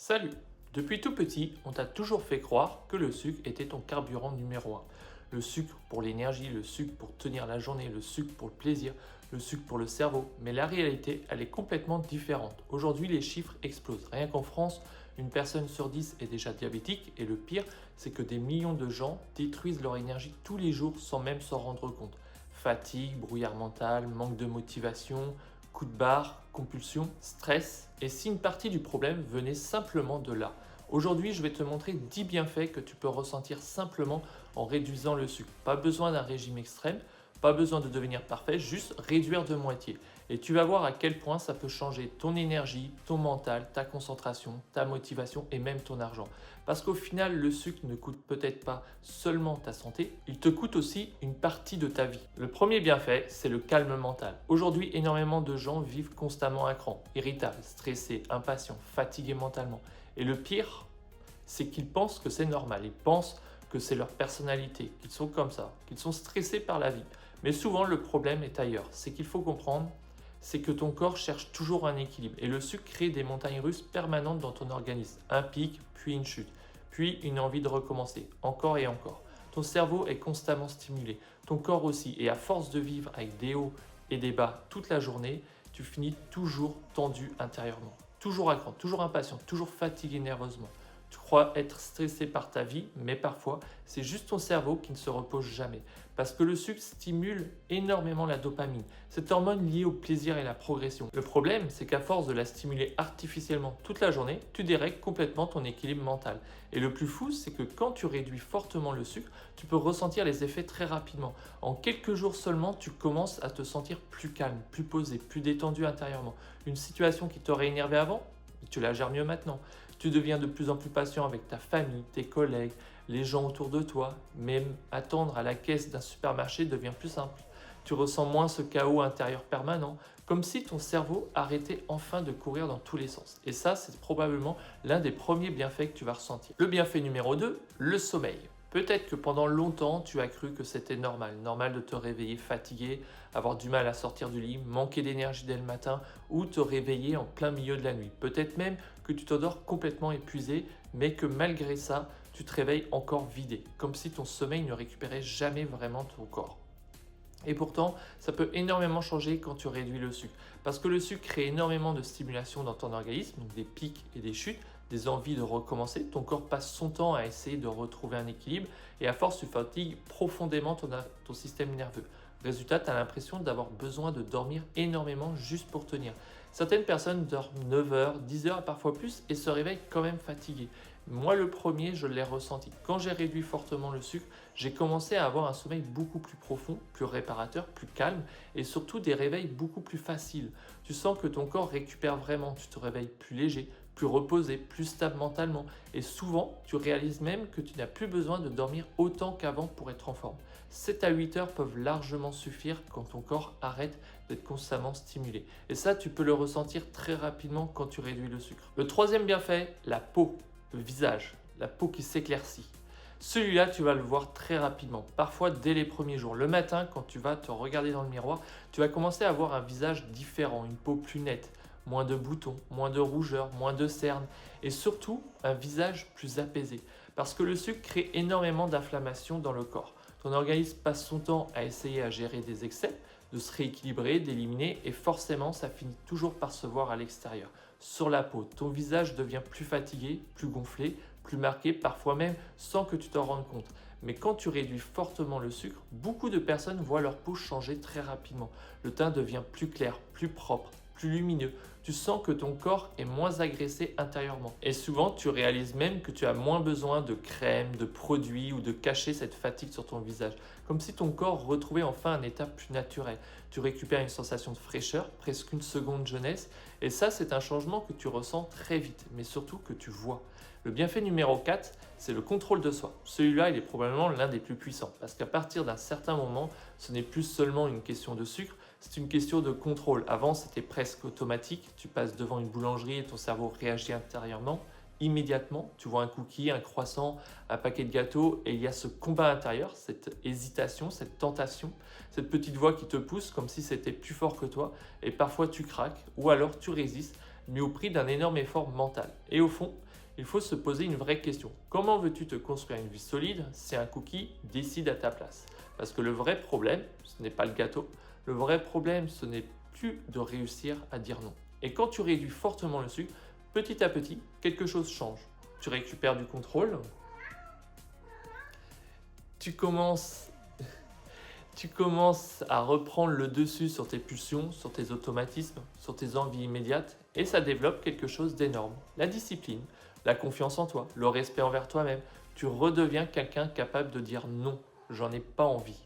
Salut! Depuis tout petit, on t'a toujours fait croire que le sucre était ton carburant numéro un. Le sucre pour l'énergie, le sucre pour tenir la journée, le sucre pour le plaisir, le sucre pour le cerveau. Mais la réalité, elle est complètement différente. Aujourd'hui, les chiffres explosent. Rien qu'en France, une personne sur 10 est déjà diabétique et le pire, c'est que des millions de gens détruisent leur énergie tous les jours sans même s'en rendre compte. Fatigue, brouillard mental, manque de motivation, coup de barre, compulsion, stress. Et si une partie du problème venait simplement de là? Aujourd'hui, je vais te montrer 10 bienfaits que tu peux ressentir simplement en réduisant le sucre. Pas besoin d'un régime extrême, pas besoin de devenir parfait, juste réduire de moitié. Et tu vas voir à quel point ça peut changer ton énergie, ton mental, ta concentration, ta motivation et même ton argent. Parce qu'au final, le sucre ne coûte peut-être pas seulement ta santé, il te coûte aussi une partie de ta vie. Le premier bienfait, c'est le calme mental. Aujourd'hui, énormément de gens vivent constamment à cran, irritables, stressés, impatients, fatigués mentalement. Et le pire, c'est qu'ils pensent que c'est normal. Ils pensent que c'est leur personnalité, qu'ils sont comme ça, qu'ils sont stressés par la vie. Mais souvent, le problème est ailleurs. C'est qu'il faut comprendre, c'est que ton corps cherche toujours un équilibre. Et le sucre crée des montagnes russes permanentes dans ton organisme. Un pic, puis une chute, puis une envie de recommencer, encore et encore. Ton cerveau est constamment stimulé, ton corps aussi. Et à force de vivre avec des hauts et des bas toute la journée, tu finis toujours tendu intérieurement. Toujours à cran, toujours impatient, toujours fatigué nerveusement. Tu crois être stressé par ta vie, mais parfois, c'est juste ton cerveau qui ne se repose jamais. Parce que le sucre stimule énormément la dopamine, cette hormone liée au plaisir et la progression. Le problème, c'est qu'à force de la stimuler artificiellement toute la journée, tu dérègles complètement ton équilibre mental. Et le plus fou, c'est que quand tu réduis fortement le sucre, tu peux ressentir les effets très rapidement. En quelques jours seulement, tu commences à te sentir plus calme, plus posé, plus détendu intérieurement. Une situation qui t'aurait énervé avant, tu la gères mieux maintenant. Tu deviens de plus en plus patient avec ta famille, tes collègues, les gens autour de toi. Même attendre à la caisse d'un supermarché devient plus simple. Tu ressens moins ce chaos intérieur permanent, comme si ton cerveau arrêtait enfin de courir dans tous les sens. Et ça, c'est probablement l'un des premiers bienfaits que tu vas ressentir. Le bienfait numéro 2, le sommeil. Peut-être que pendant longtemps, tu as cru que c'était normal de te réveiller fatigué, avoir du mal à sortir du lit, manquer d'énergie dès le matin ou te réveiller en plein milieu de la nuit. Peut-être même que tu t'endors complètement épuisé, mais que malgré ça, tu te réveilles encore vidé, comme si ton sommeil ne récupérait jamais vraiment ton corps. Et pourtant, ça peut énormément changer quand tu réduis le sucre. Parce que le sucre crée énormément de stimulation dans ton organisme, donc des pics et des chutes, des envies de recommencer. Ton corps passe son temps à essayer de retrouver un équilibre et à force, tu fatigues profondément ton système nerveux. Résultat, tu as l'impression d'avoir besoin de dormir énormément juste pour tenir. Certaines personnes dorment 9 heures, 10 heures, parfois plus et se réveillent quand même fatiguées. Moi, le premier, je l'ai ressenti. Quand j'ai réduit fortement le sucre, j'ai commencé à avoir un sommeil beaucoup plus profond, plus réparateur, plus calme et surtout des réveils beaucoup plus faciles. Tu sens que ton corps récupère vraiment, tu te réveilles plus léger, plus reposé, plus stable mentalement et souvent, tu réalises même que tu n'as plus besoin de dormir autant qu'avant pour être en forme. 7 à 8 heures peuvent largement suffire quand ton corps arrête d'être constamment stimulé. Et ça, tu peux le ressentir très rapidement quand tu réduis le sucre. Le troisième bienfait, la peau. Le visage, la peau qui s'éclaircit. Celui-là, tu vas le voir très rapidement, parfois dès les premiers jours. Le matin, quand tu vas te regarder dans le miroir, tu vas commencer à avoir un visage différent, une peau plus nette, moins de boutons, moins de rougeur, moins de cernes et surtout un visage plus apaisé. Parce que le sucre crée énormément d'inflammation dans le corps. Ton organisme passe son temps à essayer à gérer des excès, de se rééquilibrer, d'éliminer et forcément ça finit toujours par se voir à l'extérieur. Sur la peau, ton visage devient plus fatigué, plus gonflé, plus marqué, parfois même sans que tu t'en rendes compte. Mais quand tu réduis fortement le sucre, beaucoup de personnes voient leur peau changer très rapidement. Le teint devient plus clair, plus propre, plus lumineux. Tu sens que ton corps est moins agressé intérieurement. Et souvent, tu réalises même que tu as moins besoin de crème, de produits ou de cacher cette fatigue sur ton visage. Comme si ton corps retrouvait enfin un état plus naturel. Tu récupères une sensation de fraîcheur, presque une seconde jeunesse. Et ça, c'est un changement que tu ressens très vite, mais surtout que tu vois. Le bienfait numéro 4, c'est le contrôle de soi. Celui-là, il est probablement l'un des plus puissants. Parce qu'à partir d'un certain moment, ce n'est plus seulement une question de sucre, c'est une question de contrôle. Avant, c'était presque automatique. Tu passes devant une boulangerie et ton cerveau réagit intérieurement. Immédiatement, tu vois un cookie, un croissant, un paquet de gâteaux et il y a ce combat intérieur, cette hésitation, cette tentation, cette petite voix qui te pousse comme si c'était plus fort que toi et parfois tu craques ou alors tu résistes mais au prix d'un énorme effort mental. Et au fond, il faut se poser une vraie question. Comment veux-tu te construire une vie solide si un cookie décide à ta place? Parce que le vrai problème, ce n'est pas le gâteau. Le vrai problème, ce n'est plus de réussir à dire non. Et quand tu réduis fortement le sucre, petit à petit, quelque chose change. Tu récupères du contrôle. Tu commences à reprendre le dessus sur tes pulsions, sur tes automatismes, sur tes envies immédiates, et ça développe quelque chose d'énorme. La discipline, la confiance en toi, le respect envers toi-même. Tu redeviens quelqu'un capable de dire non, j'en ai pas envie.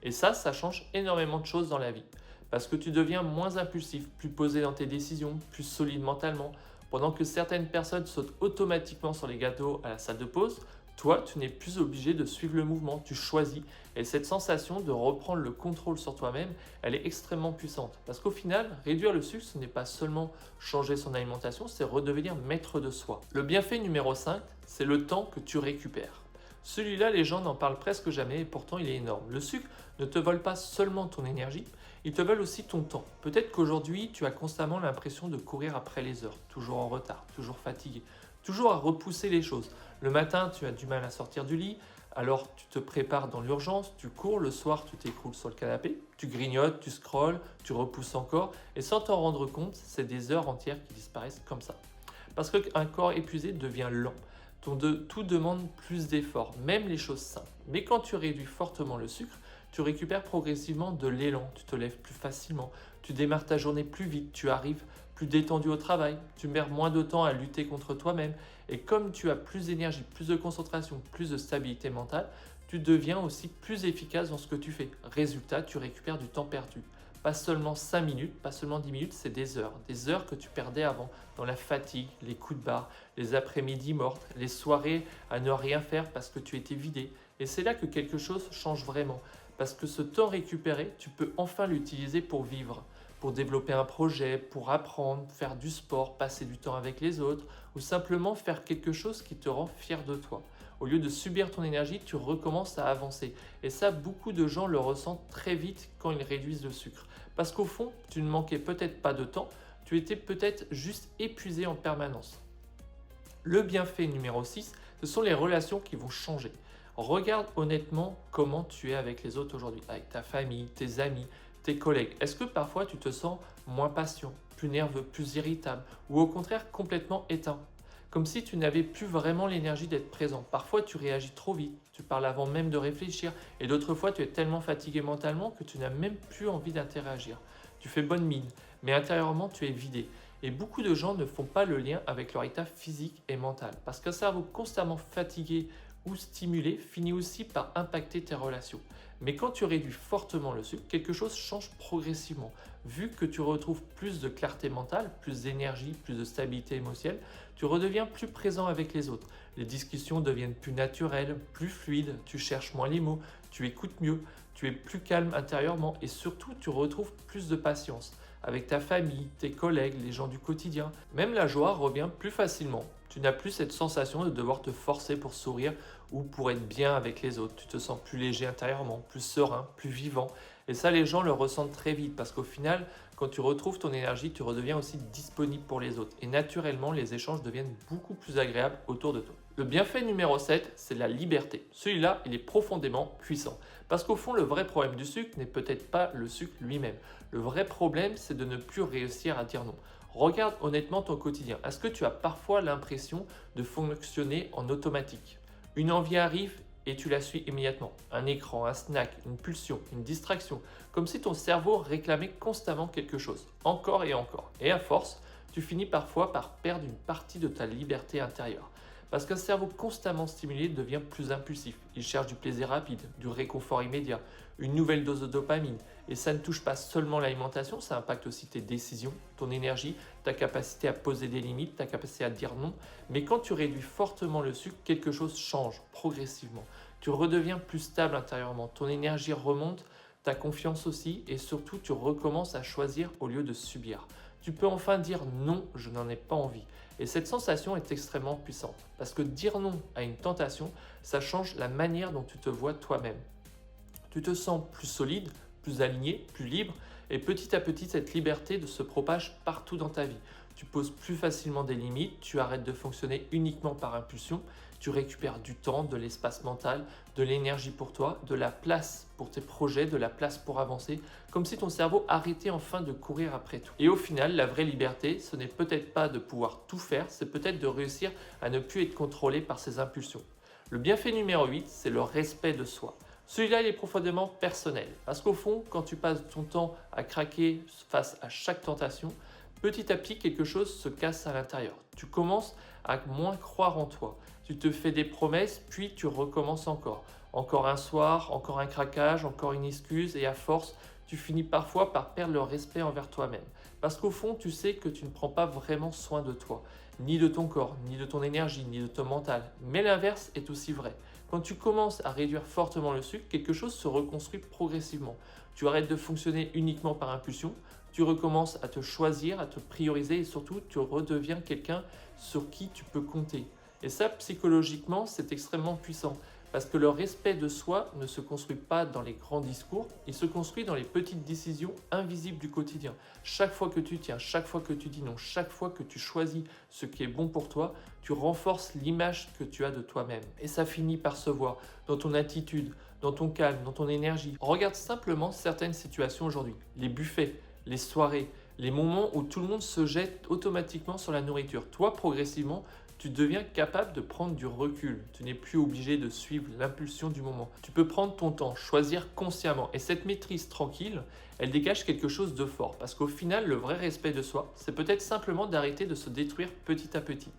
Et ça change énormément de choses dans la vie. Parce que tu deviens moins impulsif, plus posé dans tes décisions, plus solide mentalement. Pendant que certaines personnes sautent automatiquement sur les gâteaux à la salle de pause, toi, tu n'es plus obligé de suivre le mouvement, tu choisis. Et cette sensation de reprendre le contrôle sur toi-même, elle est extrêmement puissante. Parce qu'au final, réduire le sucre, ce n'est pas seulement changer son alimentation, c'est redevenir maître de soi. Le bienfait numéro 5, c'est le temps que tu récupères. Celui-là, les gens n'en parlent presque jamais et pourtant il est énorme. Le sucre ne te vole pas seulement ton énergie, il te vole aussi ton temps. Peut-être qu'aujourd'hui, tu as constamment l'impression de courir après les heures, toujours en retard, toujours fatigué, toujours à repousser les choses. Le matin, tu as du mal à sortir du lit, alors tu te prépares dans l'urgence, tu cours, le soir, tu t'écroules sur le canapé, tu grignotes, tu scrolles, tu repousses encore, et sans t'en rendre compte, c'est des heures entières qui disparaissent comme ça. Parce qu'un corps épuisé devient lent. Tout demande plus d'efforts, même les choses simples. Mais quand tu réduis fortement le sucre, tu récupères progressivement de l'élan, tu te lèves plus facilement, tu démarres ta journée plus vite, tu arrives plus détendu au travail, tu perds moins de temps à lutter contre toi-même et comme tu as plus d'énergie, plus de concentration, plus de stabilité mentale, tu deviens aussi plus efficace dans ce que tu fais. Résultat, tu récupères du temps perdu. Pas seulement 5 minutes, pas seulement 10 minutes, c'est des heures que tu perdais avant dans la fatigue, les coups de barre, les après-midi mortes, les soirées à ne rien faire parce que tu étais vidé. Et c'est là que quelque chose change vraiment. Parce que ce temps récupéré, tu peux enfin l'utiliser pour vivre, pour développer un projet, pour apprendre, faire du sport, passer du temps avec les autres ou simplement faire quelque chose qui te rend fier de toi. Au lieu de subir ton énergie, tu recommences à avancer. Et ça, beaucoup de gens le ressentent très vite quand ils réduisent le sucre. Parce qu'au fond, tu ne manquais peut-être pas de temps, tu étais peut-être juste épuisé en permanence. Le bienfait numéro 6, ce sont les relations qui vont changer. Regarde honnêtement comment tu es avec les autres aujourd'hui, avec ta famille, tes amis, tes collègues. Est-ce que parfois tu te sens moins patient, plus nerveux, plus irritable ou au contraire complètement éteint? Comme si tu n'avais plus vraiment l'énergie d'être présent. Parfois tu réagis trop vite, tu parles avant même de réfléchir et d'autres fois tu es tellement fatigué mentalement que tu n'as même plus envie d'interagir. Tu fais bonne mine, mais intérieurement tu es vidé. Et beaucoup de gens ne font pas le lien avec leur état physique et mental parce qu'un cerveau constamment fatigué ou stimulé finit aussi par impacter tes relations. Mais quand tu réduis fortement le sucre, quelque chose change progressivement. Vu que tu retrouves plus de clarté mentale, plus d'énergie, plus de stabilité émotionnelle, tu redeviens plus présent avec les autres. Les discussions deviennent plus naturelles, plus fluides, tu cherches moins les mots, tu écoutes mieux, tu es plus calme intérieurement et surtout tu retrouves plus de patience avec ta famille, tes collègues, les gens du quotidien. Même la joie revient plus facilement. Tu n'as plus cette sensation de devoir te forcer pour sourire ou pour être bien avec les autres. Tu te sens plus léger intérieurement, plus serein, plus vivant. Et ça, les gens le ressentent très vite parce qu'au final, quand tu retrouves ton énergie, tu redeviens aussi disponible pour les autres. Et naturellement, les échanges deviennent beaucoup plus agréables autour de toi. Le bienfait numéro 7, c'est la liberté. Celui-là, il est profondément puissant. Parce qu'au fond, le vrai problème du sucre n'est peut-être pas le sucre lui-même. Le vrai problème, c'est de ne plus réussir à dire non. Regarde honnêtement ton quotidien. Est-ce que tu as parfois l'impression de fonctionner en automatique? Une envie arrive et tu la suis immédiatement. Un écran, un snack, une pulsion, une distraction. Comme si ton cerveau réclamait constamment quelque chose. Encore et encore. Et à force, tu finis parfois par perdre une partie de ta liberté intérieure. Parce qu'un cerveau constamment stimulé devient plus impulsif. Il cherche du plaisir rapide, du réconfort immédiat, une nouvelle dose de dopamine. Et ça ne touche pas seulement l'alimentation, ça impacte aussi tes décisions, ton énergie, ta capacité à poser des limites, ta capacité à dire non. Mais quand tu réduis fortement le sucre, quelque chose change progressivement. Tu redeviens plus stable intérieurement, ton énergie remonte, ta confiance aussi et surtout tu recommences à choisir au lieu de subir. Tu peux enfin dire non, je n'en ai pas envie. Et cette sensation est extrêmement puissante parce que dire non à une tentation, ça change la manière dont tu te vois toi-même. Tu te sens plus solide, plus aligné, plus libre et petit à petit cette liberté se propage partout dans ta vie. tu poses plus facilement des limites, tu arrêtes de fonctionner uniquement par impulsion, tu récupères du temps, de l'espace mental, de l'énergie pour toi, de la place pour tes projets, de la place pour avancer, comme si ton cerveau arrêtait enfin de courir après tout. Et au final, la vraie liberté, ce n'est peut-être pas de pouvoir tout faire, c'est peut-être de réussir à ne plus être contrôlé par ses impulsions. Le bienfait numéro 8, c'est le respect de soi. Celui-là, il est profondément personnel, parce qu'au fond, quand tu passes ton temps à craquer face à chaque tentation, petit à petit, quelque chose se casse à l'intérieur. Tu commences à moins croire en toi. Tu te fais des promesses, puis tu recommences encore. Encore un soir, encore un craquage, encore une excuse, et à force, tu finis parfois par perdre le respect envers toi-même. Parce qu'au fond, tu sais que tu ne prends pas vraiment soin de toi, ni de ton corps, ni de ton énergie, ni de ton mental. Mais l'inverse est aussi vrai. Quand tu commences à réduire fortement le sucre, quelque chose se reconstruit progressivement. Tu arrêtes de fonctionner uniquement par impulsion, tu recommences à te choisir, à te prioriser et surtout tu redeviens quelqu'un sur qui tu peux compter. Et ça, psychologiquement, c'est extrêmement puissant parce que le respect de soi ne se construit pas dans les grands discours, il se construit dans les petites décisions invisibles du quotidien. Chaque fois que tu tiens, chaque fois que tu dis non, chaque fois que tu choisis ce qui est bon pour toi, tu renforces l'image que tu as de toi-même. Et ça finit par se voir dans ton attitude, dans ton calme, dans ton énergie. Regarde simplement certaines situations aujourd'hui. Les buffets, les soirées, les moments où tout le monde se jette automatiquement sur la nourriture. Toi, progressivement, tu deviens capable de prendre du recul. Tu n'es plus obligé de suivre l'impulsion du moment. Tu peux prendre ton temps, choisir consciemment. Et cette maîtrise tranquille, elle dégage quelque chose de fort. Parce qu'au final, le vrai respect de soi, c'est peut-être simplement d'arrêter de se détruire petit à petit.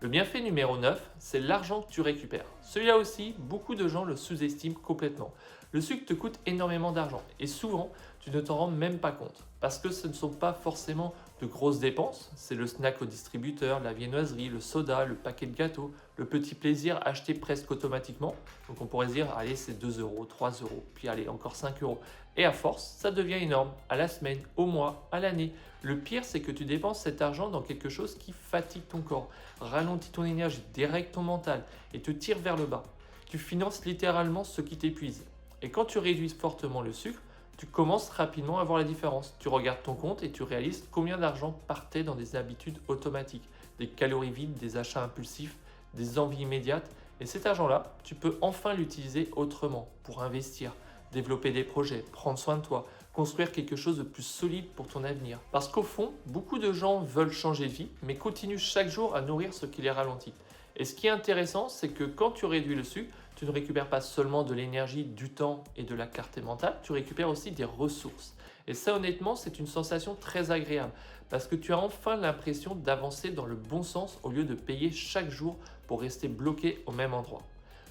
Le bienfait numéro 9, c'est l'argent que tu récupères. Celui-là aussi, beaucoup de gens le sous-estiment complètement. Le sucre te coûte énormément d'argent et souvent, tu ne t'en rends même pas compte parce que ce ne sont pas forcément de grosses dépenses. C'est le snack au distributeur, la viennoiserie, le soda, le paquet de gâteaux, le petit plaisir acheté presque automatiquement. Donc on pourrait se dire, allez, c'est 2 euros, 3 euros, puis allez, encore 5 euros. Et à force, ça devient énorme, à la semaine, au mois, à l'année. Le pire, c'est que tu dépenses cet argent dans quelque chose qui fatigue ton corps, ralentit ton énergie, dérègle ton mental et te tire vers le bas. Tu finances littéralement ce qui t'épuise. Et quand tu réduis fortement le sucre, tu commences rapidement à voir la différence. Tu regardes ton compte et tu réalises combien d'argent partait dans des habitudes automatiques, des calories vides, des achats impulsifs, des envies immédiates. Et cet argent-là, tu peux enfin l'utiliser autrement pour investir, développer des projets, prendre soin de toi, construire quelque chose de plus solide pour ton avenir. Parce qu'au fond, beaucoup de gens veulent changer de vie, mais continuent chaque jour à nourrir ce qui les ralentit. Et ce qui est intéressant, c'est que quand tu réduis le sucre, tu ne récupères pas seulement de l'énergie, du temps et de la clarté mentale, tu récupères aussi des ressources. Et ça, honnêtement, c'est une sensation très agréable parce que tu as enfin l'impression d'avancer dans le bon sens au lieu de payer chaque jour pour rester bloqué au même endroit.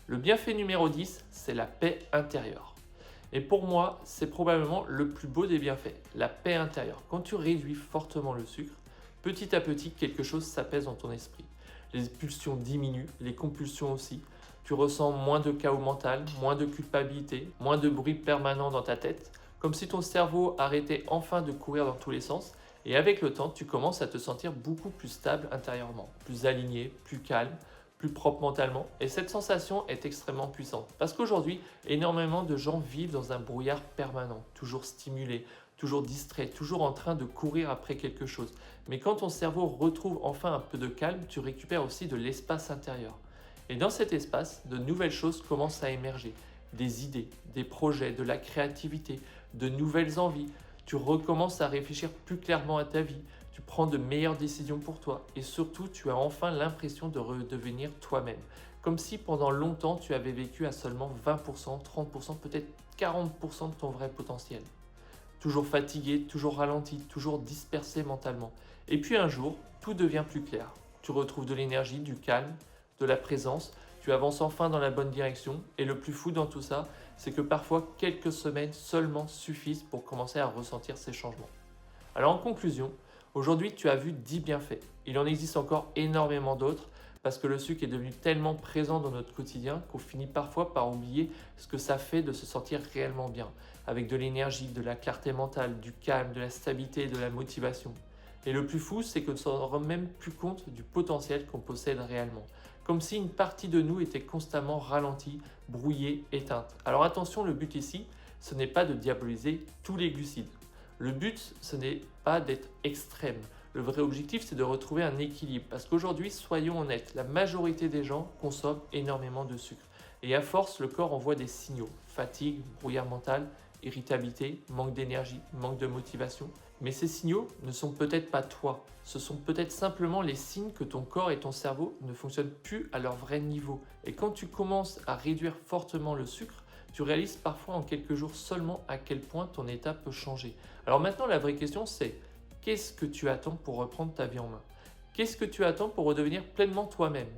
Le bienfait numéro 10, c'est la paix intérieure. Et pour moi, c'est probablement le plus beau des bienfaits, la paix intérieure. Quand tu réduis fortement le sucre, petit à petit, quelque chose s'apaise dans ton esprit. Les pulsions diminuent, les compulsions aussi. Tu ressens moins de chaos mental, moins de culpabilité, moins de bruit permanent dans ta tête, comme si ton cerveau arrêtait enfin de courir dans tous les sens. Et avec le temps, tu commences à te sentir beaucoup plus stable intérieurement, plus aligné, plus calme, plus propre mentalement. Et cette sensation est extrêmement puissante. Parce qu'aujourd'hui, énormément de gens vivent dans un brouillard permanent, toujours stimulés, toujours distraits, toujours en train de courir après quelque chose. Mais quand ton cerveau retrouve enfin un peu de calme, tu récupères aussi de l'espace intérieur. Et dans cet espace, de nouvelles choses commencent à émerger. Des idées, des projets, de la créativité, de nouvelles envies. Tu recommences à réfléchir plus clairement à ta vie. Tu prends de meilleures décisions pour toi. Et surtout, tu as enfin l'impression de redevenir toi-même. Comme si pendant longtemps, tu avais vécu à seulement 20%, 30%, peut-être 40% de ton vrai potentiel. Toujours fatigué, toujours ralenti, toujours dispersé mentalement. Et puis un jour, tout devient plus clair. Tu retrouves de l'énergie, du calme, de la présence, tu avances enfin dans la bonne direction et le plus fou dans tout ça, c'est que parfois quelques semaines seulement suffisent pour commencer à ressentir ces changements. Alors en conclusion, aujourd'hui tu as vu 10 bienfaits. Il en existe encore énormément d'autres parce que le sucre est devenu tellement présent dans notre quotidien qu'on finit parfois par oublier ce que ça fait de se sentir réellement bien, avec de l'énergie, de la clarté mentale, du calme, de la stabilité et de la motivation. Et le plus fou, c'est qu'on ne se rend même plus compte du potentiel qu'on possède réellement. Comme si une partie de nous était constamment ralentie, brouillée, éteinte. Alors attention, le but ici, ce n'est pas de diaboliser tous les glucides. Le but, ce n'est pas d'être extrême. Le vrai objectif, c'est de retrouver un équilibre. Parce qu'aujourd'hui, soyons honnêtes, la majorité des gens consomment énormément de sucre. Et à force, le corps envoie des signaux. Fatigue, brouillard mental, irritabilité, manque d'énergie, manque de motivation. Mais ces signaux ne sont peut-être pas toi. Ce sont peut-être simplement les signes que ton corps et ton cerveau ne fonctionnent plus à leur vrai niveau. Et quand tu commences à réduire fortement le sucre, tu réalises parfois en quelques jours seulement à quel point ton état peut changer. Alors maintenant, la vraie question c'est, qu'est-ce que tu attends pour reprendre ta vie en main? Qu'est-ce que tu attends pour redevenir pleinement toi-même?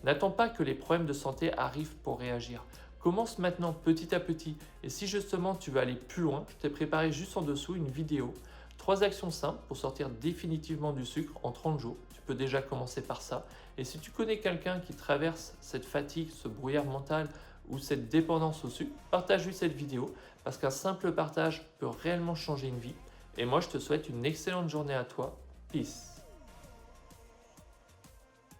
N'attends pas que les problèmes de santé arrivent pour réagir. Commence maintenant petit à petit. Et si justement tu veux aller plus loin, je t'ai préparé juste en dessous une vidéo. 3 actions simples pour sortir définitivement du sucre en 30 jours. Tu peux déjà commencer par ça. Et si tu connais quelqu'un qui traverse cette fatigue, ce brouillard mental ou cette dépendance au sucre, partage-lui cette vidéo parce qu'un simple partage peut réellement changer une vie. Et moi, je te souhaite une excellente journée à toi. Peace.